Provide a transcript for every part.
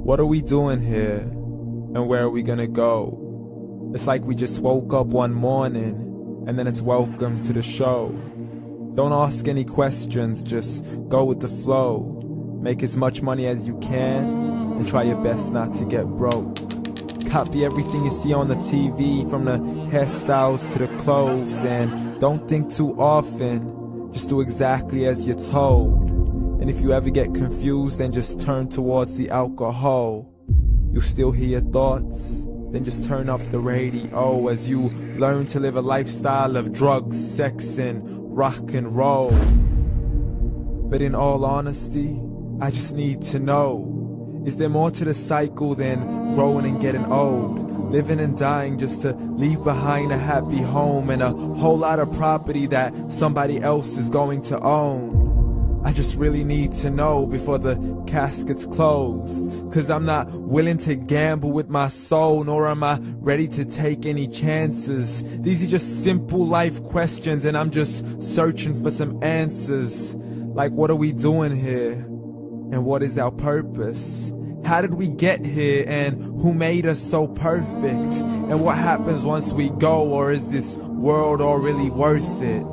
What are we doing here? And where are we gonna go? It's like we just woke up one morning and then it's welcome to the show. Don't ask any questions, just go with the flow. Make as much money as you can and try your best not to get broke. Copy everything you see on the TV, from the hairstyles to the clothes, and don't think too often, just do exactly as you're told. And if you ever get confused, then just turn towards the alcohol. You'll still hear your thoughts, then just turn up the radio as you learn to live a lifestyle of drugs, sex, and rock and roll. But in all honesty, I just need to know, is there more to the cycle than growing and getting old? Living and dying just to leave behind a happy home and a whole lot of property that somebody else is going to own. I just really need to know before the casket's closed, 'cause I'm not willing to gamble with my soul, nor am I ready to take any chances. These are just simple life questions and I'm just searching for some answers. Like, what are we doing here? And what is our purpose? How did we get here, and who made us so perfect? And what happens once we go, or is this world all really worth it?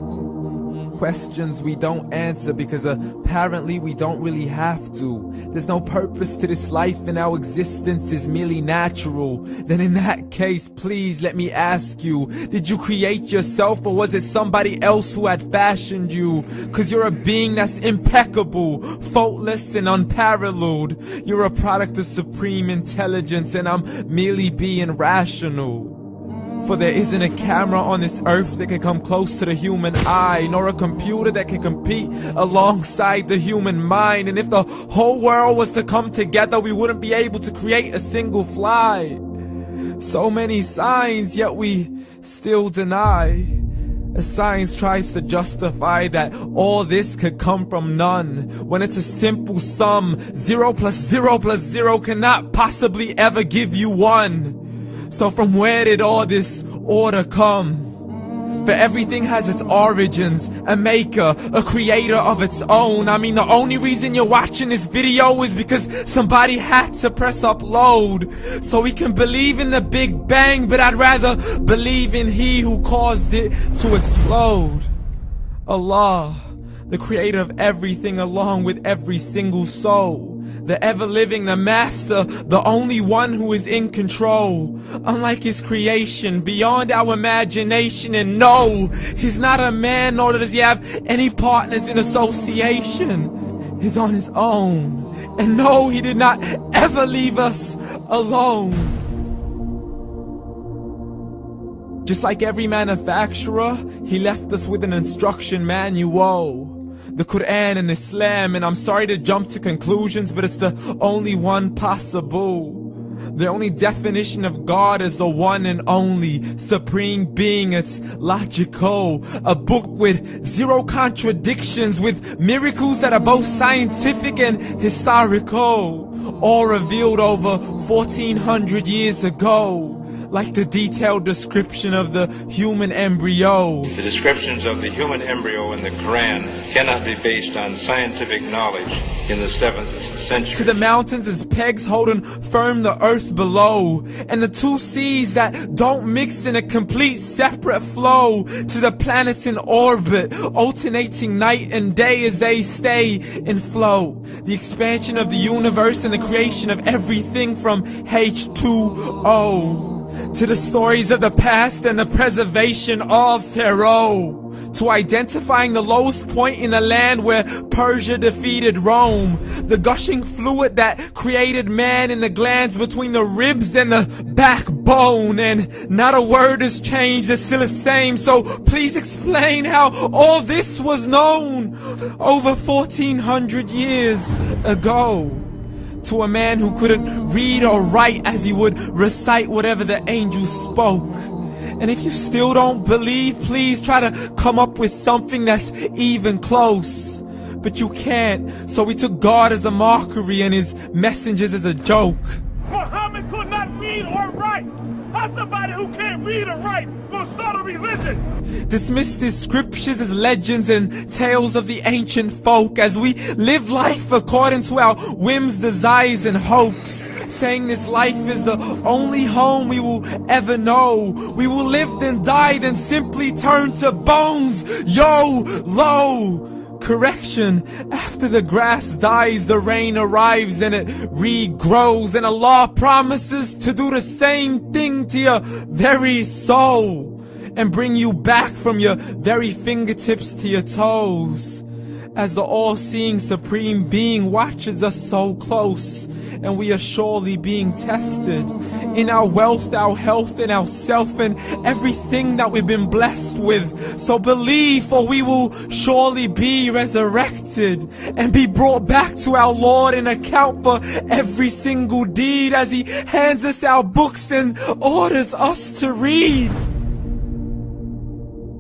Questions we don't answer because apparently we don't really have to. There's no purpose to this life and our existence is merely natural. Then in that case, please let me ask you, did you create yourself, or was it somebody else who had fashioned you? 'Cause you're a being that's impeccable, faultless and unparalleled. You're a product of supreme intelligence and I'm merely being rational. For there isn't a camera on this earth that can come close to the human eye, nor a computer that can compete alongside the human mind. And if the whole world was to come together, we wouldn't be able to create a single fly. So many signs, yet we still deny. As science tries to justify that all this could come from none, when it's a simple sum. 0 plus 0 plus 0 cannot possibly ever give you 1. So from where did all this order come? For everything has its origins, a maker, a creator of its own. I mean, the only reason you're watching this video is because somebody had to press upload. So we can believe in the Big Bang, but I'd rather believe in He who caused it to explode. Allah, the creator of everything along with every single soul. The ever-living, the master, the only one who is in control. Unlike his creation, beyond our imagination. And no, he's not a man, nor does he have any partners in association. He's on his own. And no, he did not ever leave us alone. Just like every manufacturer, he left us with an instruction manual. The Quran and Islam, and I'm sorry to jump to conclusions, but it's the only one possible. The only definition of God is the one and only supreme being. It's logical, a book with 0 contradictions, with miracles that are both scientific and historical, all revealed over 1400 years ago. Like the detailed description of the human embryo. The descriptions of the human embryo in the Quran cannot be based on scientific knowledge in the 7th century. To the mountains as pegs holding firm the earth below, and the 2 seas that don't mix in a complete separate flow. To the planets in orbit, alternating night and day as they stay in flow. The expansion of the universe and the creation of everything from H2O. To the stories of the past and the preservation of Pharaoh. To identifying the lowest point in the land where Persia defeated Rome. The gushing fluid that created man in the glands between the ribs and the backbone. And not a word has changed, it's still the same. So please explain how all this was known over 1400 years ago. To a man who couldn't read or write, as he would recite whatever the angels spoke. And if you still don't believe, please try to come up with something that's even close. But you can't, so we took God as a mockery and his messengers as a joke. Muhammad could not read or write. How's somebody who can't read or write gonna start a religion? Dismissed his scriptures as legends and tales of the ancient folk, as we live life according to our whims, desires, and hopes. saying this life is the only home we will ever know. We will live then die, then simply turn to bones. YOLO! Correction, after the grass dies, the rain arrives and it regrows, and Allah promises to do the same thing to your very soul and bring you back from your very fingertips to your toes, as the all-seeing supreme being watches us so close, and we are surely being tested in our wealth, our health, and our self, and everything that we've been blessed with. So believe, for we will surely be resurrected and be brought back to our Lord and account for every single deed, as He hands us our books and orders us to read.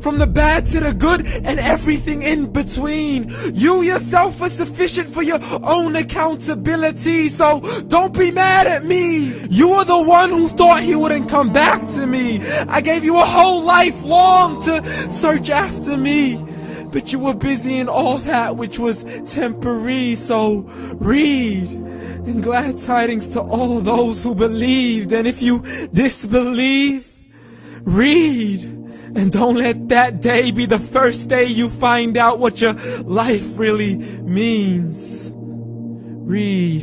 From the bad to the good and everything in between. You yourself are sufficient for your own accountability, so don't be mad at me. You are the one who thought He wouldn't come back to me. I gave you a whole life long to search after me, but you were busy in all that which was temporary. So read, and glad tidings to all those who believed. And if you disbelieve, read. And don't let that day be the first day you find out what your life really means. Read.